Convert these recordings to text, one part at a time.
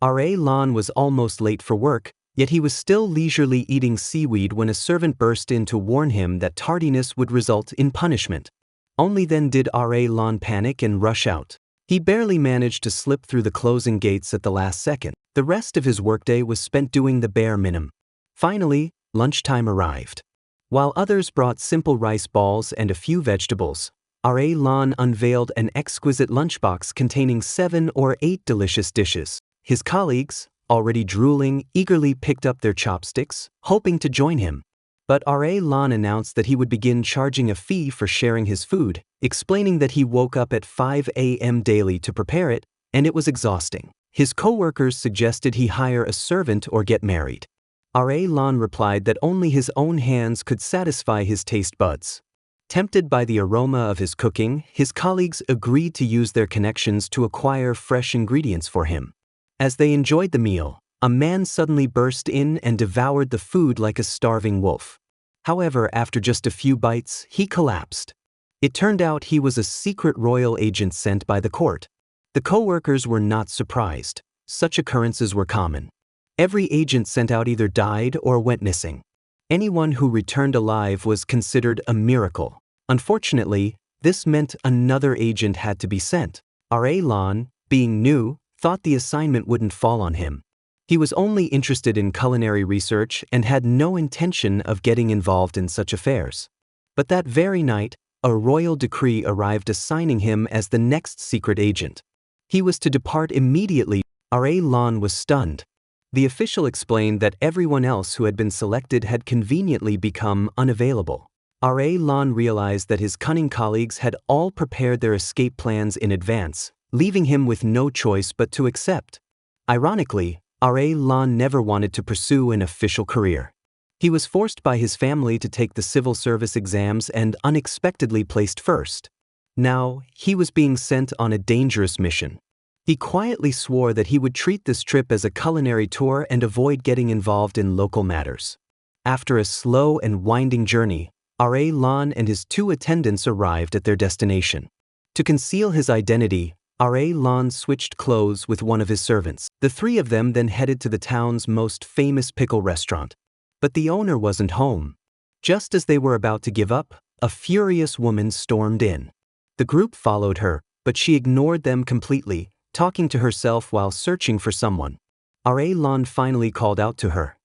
R.A. Lan was almost late for work, yet he was still leisurely eating seaweed when a servant burst in to warn him that tardiness would result in punishment. Only then did R.A. Lan panic and rush out. He barely managed to slip through the closing gates at the last second. The rest of his workday was spent doing the bare minimum. Finally, lunchtime arrived. While others brought simple rice balls and a few vegetables, R.A. Lan unveiled an exquisite lunchbox containing 7 or 8 delicious dishes. His colleagues, already drooling, eagerly picked up their chopsticks, hoping to join him. But R.A. Lan announced that he would begin charging a fee for sharing his food, explaining that he woke up at 5 a.m. daily to prepare it, and it was exhausting. His co-workers suggested he hire a servant or get married. R.A. Lan replied that only his own hands could satisfy his taste buds. Tempted by the aroma of his cooking, his colleagues agreed to use their connections to acquire fresh ingredients for him. As they enjoyed the meal, a man suddenly burst in and devoured the food like a starving wolf. However, after just a few bites, he collapsed. It turned out he was a secret royal agent sent by the court. The co-workers were not surprised. Such occurrences were common. Every agent sent out either died or went missing. Anyone who returned alive was considered a miracle. Unfortunately, this meant another agent had to be sent. R.A. Lan, being new, thought the assignment wouldn't fall on him. He was only interested in culinary research and had no intention of getting involved in such affairs. But that very night, a royal decree arrived assigning him as the next secret agent. He was to depart immediately. R.A. Lan was stunned. The official explained that everyone else who had been selected had conveniently become unavailable. R.A. Lan realized that his cunning colleagues had all prepared their escape plans in advance, leaving him with no choice but to accept. Ironically, R.A. Lan never wanted to pursue an official career. He was forced by his family to take the civil service exams and unexpectedly placed first. Now, he was being sent on a dangerous mission. He quietly swore that he would treat this trip as a culinary tour and avoid getting involved in local matters. After a slow and winding journey, R.A. Lan and his 2 attendants arrived at their destination. To conceal his identity, R.A. Lan switched clothes with one of his servants. The 3 of them then headed to the town's most famous pickle restaurant. But the owner wasn't home. Just as they were about to give up, a furious woman stormed in. The group followed her, but she ignored them completely, talking to herself while searching for someone. R.A. Lan finally called out to her.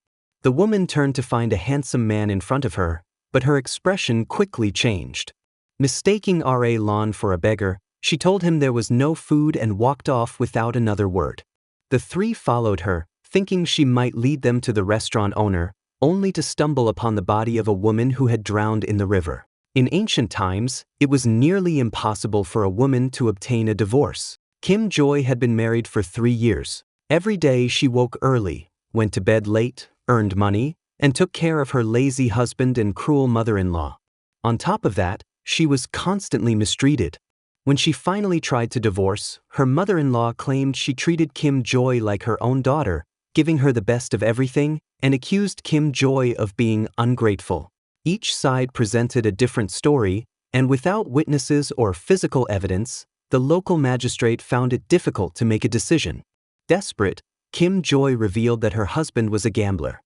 The woman turned to find a handsome man in front of her, but her expression quickly changed. Mistaking R.A. Lan for a beggar, she told him there was no food and walked off without another word. The 3 followed her, thinking she might lead them to the restaurant owner, only to stumble upon the body of a woman who had drowned in the river. In ancient times, it was nearly impossible for a woman to obtain a divorce. Kim Joy had been married for 3 years. Every day she woke early, went to bed late, earned money, and took care of her lazy husband and cruel mother-in-law. On top of that, she was constantly mistreated. When she finally tried to divorce, her mother-in-law claimed she treated Kim Joy like her own daughter, giving her the best of everything, and accused Kim Joy of being ungrateful. Each side presented a different story, and without witnesses or physical evidence, the local magistrate found it difficult to make a decision. Desperate, Kim Joy revealed that her husband was a gambler.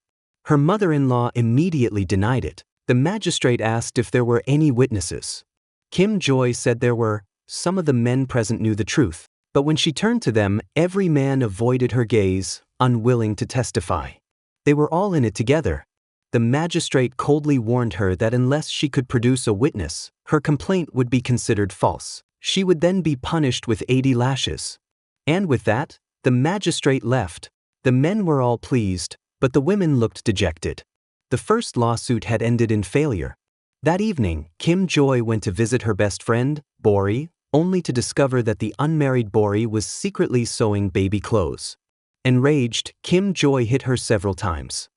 Her mother-in-law immediately denied it. The magistrate asked if there were any witnesses. Kim Joy said there were. Some of the men present knew the truth, but when she turned to them, every man avoided her gaze, unwilling to testify. They were all in it together. The magistrate coldly warned her that unless she could produce a witness, her complaint would be considered false. She would then be punished with 80 lashes. And with that, the magistrate left. The men were all pleased, but the women looked dejected. The first lawsuit had ended in failure. That evening, Kim Joy went to visit her best friend, Bori, only to discover that the unmarried Bori was secretly sewing baby clothes. Enraged, Kim Joy hit her several times.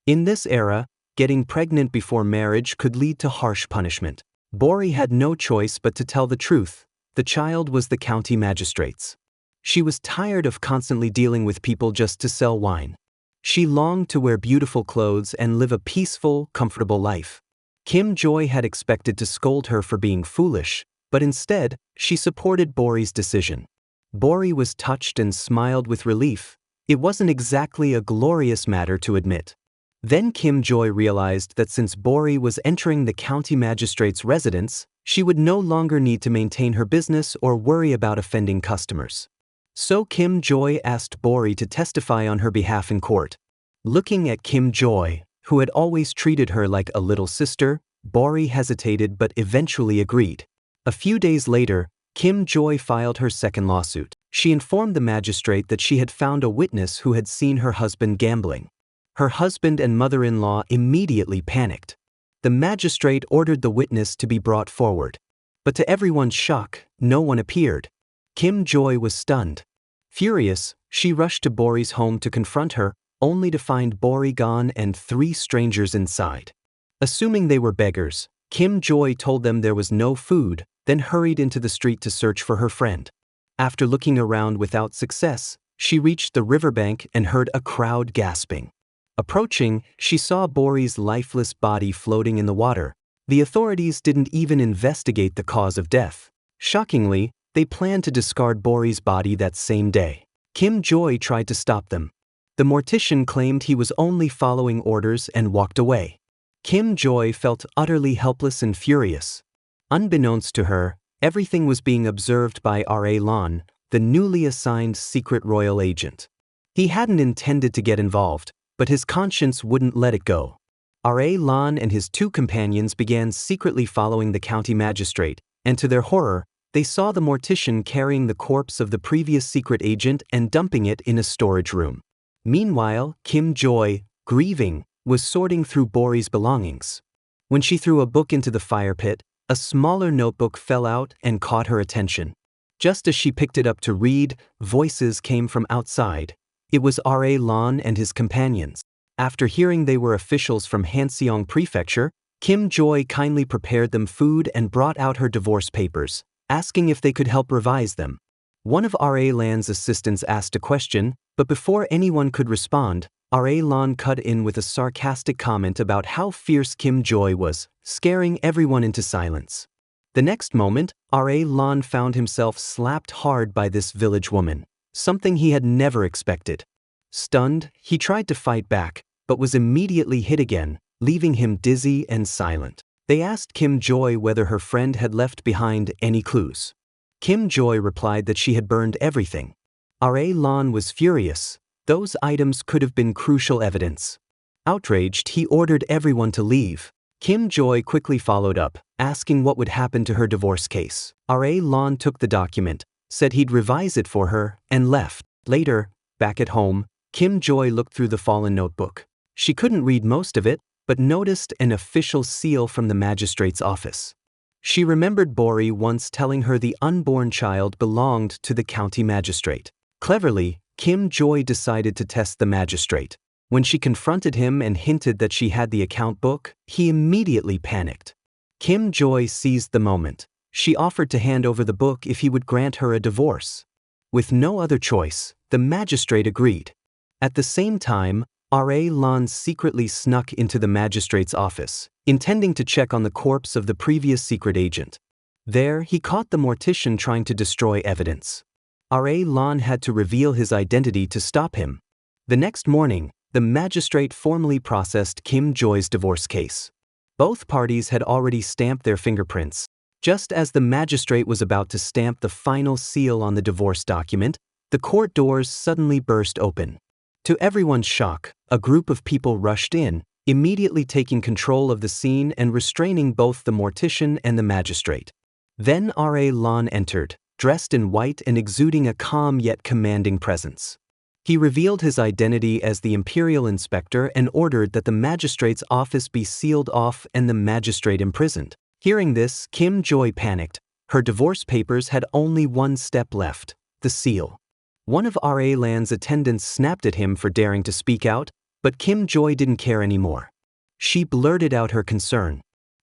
In this era, getting pregnant before marriage could lead to harsh punishment. Bori had no choice but to tell the truth. The child was the county magistrate's. She was tired of constantly dealing with people just to sell wine. She longed to wear beautiful clothes and live a peaceful, comfortable life. Kim Joy had expected to scold her for being foolish, but instead, she supported Bori's decision. Bori was touched and smiled with relief. It wasn't exactly a glorious matter to admit. Then Kim Joy realized that since Bori was entering the county magistrate's residence, she would no longer need to maintain her business or worry about offending customers. So Kim Joy asked Bori to testify on her behalf in court. Looking at Kim Joy, who had always treated her like a little sister, Bori hesitated but eventually agreed. A few days later, Kim Joy filed her second lawsuit. She informed the magistrate that she had found a witness who had seen her husband gambling. Her husband and mother-in-law immediately panicked. The magistrate ordered the witness to be brought forward. But to everyone's shock, no one appeared. Kim Joy was stunned. Furious, she rushed to Bori's home to confront her, only to find Bori gone and 3 strangers inside. Assuming they were beggars, Kim Joy told them there was no food, then hurried into the street to search for her friend. After looking around without success, she reached the riverbank and heard a crowd gasping. Approaching, she saw Bori's lifeless body floating in the water. The authorities didn't even investigate the cause of death. Shockingly, they planned to discard Bori's body that same day. Kim Joy tried to stop them. The mortician claimed he was only following orders and walked away. Kim Joy felt utterly helpless and furious. Unbeknownst to her, everything was being observed by R.A. Lon, the newly assigned secret royal agent. He hadn't intended to get involved, but his conscience wouldn't let it go. R.A. Lon and his 2 companions began secretly following the county magistrate, and to their horror, they saw the mortician carrying the corpse of the previous secret agent and dumping it in a storage room. Meanwhile, Kim Joy, grieving, was sorting through Bori's belongings. When she threw a book into the fire pit, a smaller notebook fell out and caught her attention. Just as she picked it up to read, voices came from outside. It was R.A. Lon and his companions. After hearing they were officials from Hanseong Prefecture, Kim Joy kindly prepared them food and brought out her divorce papers, asking if they could help revise them. One of R.A. Lan's assistants asked a question, but before anyone could respond, R.A. Lon cut in with a sarcastic comment about how fierce Kim Joy was, scaring everyone into silence. The next moment, R.A. Lon found himself slapped hard by this village woman, something he had never expected. Stunned, he tried to fight back, but was immediately hit again, leaving him dizzy and silent. They asked Kim Joy whether her friend had left behind any clues. Kim Joy replied that she had burned everything. R.A. Lon was furious. Those items could have been crucial evidence. Outraged, he ordered everyone to leave. Kim Joy quickly followed up, asking what would happen to her divorce case. R.A. Lon took the document, said he'd revise it for her, and left. Later, back at home, Kim Joy looked through the fallen notebook. She couldn't read most of it, but noticed an official seal from the magistrate's office. She remembered Bori once telling her the unborn child belonged to the county magistrate. Cleverly, Kim Joy decided to test the magistrate. When she confronted him and hinted that she had the account book, he immediately panicked. Kim Joy seized the moment. She offered to hand over the book if he would grant her a divorce. With no other choice, the magistrate agreed. At the same time, R.A. Lon secretly snuck into the magistrate's office, intending to check on the corpse of the previous secret agent. There, he caught the mortician trying to destroy evidence. R.A. Lon had to reveal his identity to stop him. The next morning, the magistrate formally processed Kim Joy's divorce case. Both parties had already stamped their fingerprints. Just as the magistrate was about to stamp the final seal on the divorce document, the court doors suddenly burst open. To everyone's shock, a group of people rushed in, immediately taking control of the scene and restraining both the mortician and the magistrate. Then R.A. Lon entered, dressed in white and exuding a calm yet commanding presence. He revealed his identity as the imperial inspector and ordered that the magistrate's office be sealed off and the magistrate imprisoned. Hearing this, Kim Joy panicked. Her divorce papers had only one step left: the seal. One of R.A. Lan's attendants snapped at him for daring to speak out, but Kim Joy didn't care anymore. She blurted out her concern.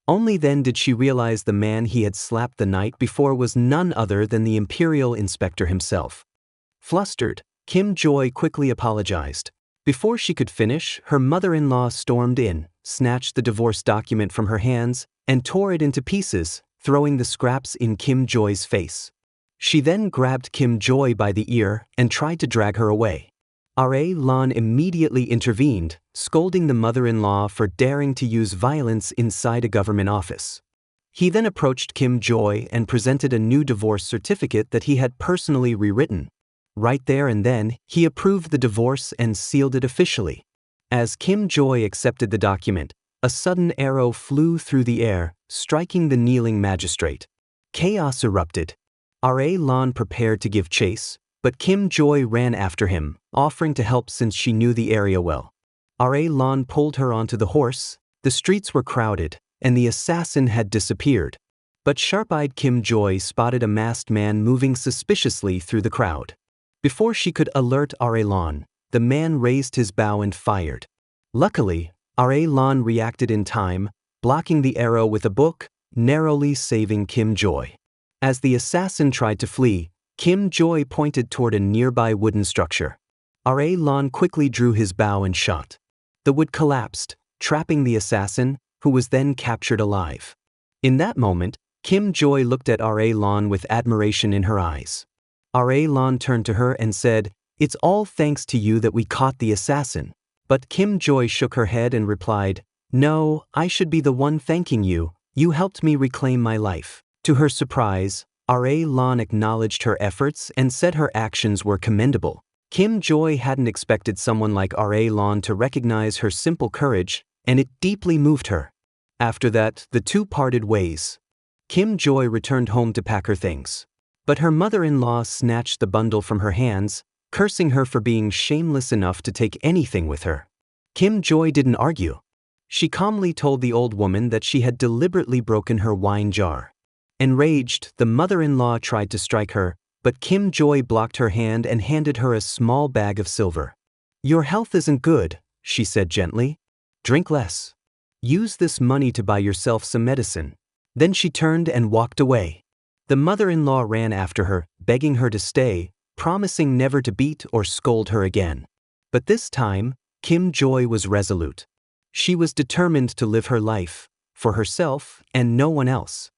Only then did she realize the man he had slapped the night before was none other than the imperial inspector himself. Flustered, Kim Joy quickly apologized. Before she could finish, her mother-in-law stormed in, snatched the divorce document from her hands, and tore it into pieces, throwing the scraps in Kim Joy's face. She then grabbed Kim Joy by the ear and tried to drag her away. R.A. Lon immediately intervened, scolding the mother-in-law for daring to use violence inside a government office. He then approached Kim Joy and presented a new divorce certificate that he had personally rewritten. Right there and then, he approved the divorce and sealed it officially. As Kim Joy accepted the document, a sudden arrow flew through the air, striking the kneeling magistrate. Chaos erupted. R.A. Lon prepared to give chase, but Kim Joy ran after him, offering to help since she knew the area well. R.A. Lon pulled her onto the horse, the streets were crowded, and the assassin had disappeared. But sharp-eyed Kim Joy spotted a masked man moving suspiciously through the crowd. Before she could alert R.A. Lon, the man raised his bow and fired. Luckily, R.A. Lon reacted in time, blocking the arrow with a book, narrowly saving Kim Joy. As the assassin tried to flee, Kim Joy pointed toward a nearby wooden structure. R.A. Lon quickly drew his bow and shot. The wood collapsed, trapping the assassin, who was then captured alive. In that moment, Kim Joy looked at R.A. Lon with admiration in her eyes. R.A. Lon turned to her and said, "It's all thanks to you that we caught the assassin." But Kim Joy shook her head and replied, "No, I should be the one thanking you. You helped me reclaim my life." To her surprise, R.A. Lon acknowledged her efforts and said her actions were commendable. Kim Joy hadn't expected someone like R.A. Lon to recognize her simple courage, and it deeply moved her. After that, the two parted ways. Kim Joy returned home to pack her things. But her mother-in-law snatched the bundle from her hands, cursing her for being shameless enough to take anything with her. Kim Joy didn't argue. She calmly told the old woman that she had deliberately broken her wine jar. Enraged, the mother-in-law tried to strike her, but Kim Joy blocked her hand and handed her a small bag of silver. "Your health isn't good," she said gently. "Drink less. Use this money to buy yourself some medicine." Then she turned and walked away. The mother-in-law ran after her, begging her to stay, promising never to beat or scold her again. But this time, Kim Joy was resolute. She was determined to live her life, for herself and no one else.